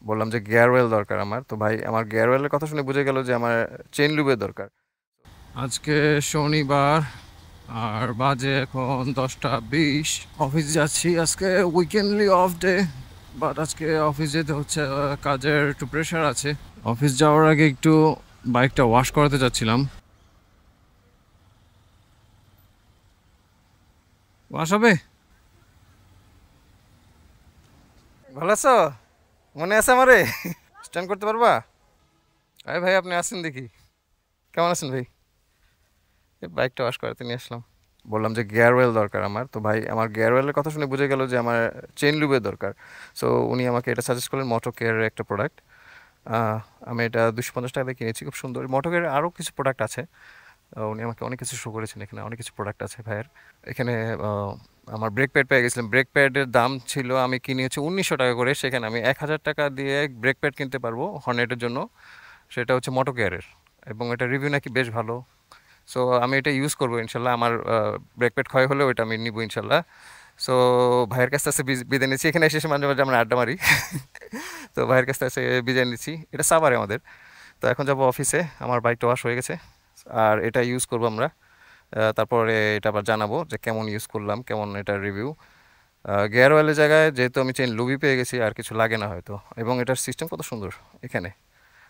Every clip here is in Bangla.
বললাম যে গিয়ার অয়েল দরকার আমার। তো ভাই আমার গিয়ার অয়েলের কথা শুনে বুঝে গেল যে আমার চেইন লুবের দরকার। আজকে শনিবার আর বাজে এখন 10টা 20। অফিস যাচ্ছি, আজকে উইকেন্ডলি অফ ডে, বাট আজকে অফিস যেতে হচ্ছে, কাজের একটু প্রেশার আছে। অফিস যাওয়ার আগে একটু বাইকটা ওয়াশ করাতে যাচ্ছিলাম। ওয়াশ হবে? ভালো আছো? মনে আছে আমারে? স্ট্যান্ড করতে পারবা? আরে ভাই আপনি আসেন দেখি। কেমন আছেন ভাই? এই বাইকটা ওয়াশ করাতে নিয়ে আসলাম। বললাম যে গিয়ার অয়েল দরকার আমার। তো ভাই আমার গিয়ার অয়েলের কথা শুনে বুঝে গেল যে আমার চেইন লুবের দরকার। সো উনি আমাকে এটা সাজেস্ট করলেন, মোটো কেয়ারের একটা প্রোডাক্ট। আমি এটা 250 টাকা দিয়ে কিনেছি, খুব সুন্দর। মোটো কেয়ারের আরও কিছু প্রোডাক্ট আছে। উনি আমাকে অনেক কিছু শো করেছেন, এখানে অনেক কিছু প্রোডাক্ট আছে ভাইয়ের। এখানে আহ, আমার ব্রেক প্যাড পেয়ে গেছিলাম। ব্রেক প্যাডের দাম ছিল, আমি কিনেছি 1900 টাকা করে, সেখানে আমি 1000 টাকা দিয়ে ব্রেক প্যাড কিনতে পারবো হর্নেটের জন্য। সেটা হচ্ছে মোটো কেয়ারের, এবং এটা রিভিউ নাকি বেশ ভালো। সো আমি এটা ইউজ করবো ইনশাল্লাহ। আমার ব্রেক প্যাড ক্ষয় হলে ওইটা আমি নিবো ইনশাল্লাহ। সো ভাইয়ের কাছ থেকে বিদায় নিচ্ছি। এখানে এসে এসে মাঝে মাঝে আমরা আড্ডা মারি। তো ভাইয়ের কাছ থেকে বিদায় নিচ্ছি। এটা সাভারে আমাদের। তো এখন যাবো অফিসে, আমার বাইকটা ওয়াশ হয়ে গেছে, আর এটা ইউজ করবো আমরা। তারপরে এটা আবার জানাবো যে কেমন ইউজ করলাম, কেমন এটার রিভিউ। গিয়ার অয়েলের জায়গায় যেহেতু আমি চেন লুবি পেয়ে গেছি, আর কিছু লাগে না হয়তো। এবং এটার সিস্টেম কত সুন্দর এখানে।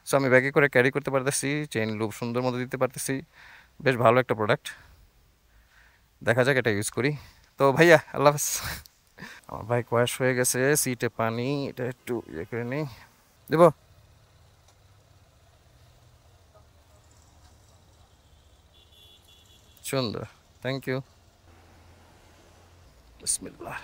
সো আমি ব্যাগে করে ক্যারি করতে পারতেছি, চেইন লুব সুন্দর মতো দিতে পারতেছি। বেশ ভালো একটা প্রোডাক্ট। দেখা যাক, এটা ইউজ করি। তো ভাইয়া আল্লাহ হাফেজ। আমার বাইক ওয়াশ হয়ে গেছে, সিটে পানি, এটা একটু ইয়ে করে নিই। দেবো? সুন্দর, থ্যাংক ইউ। বিসমিল্লাহ।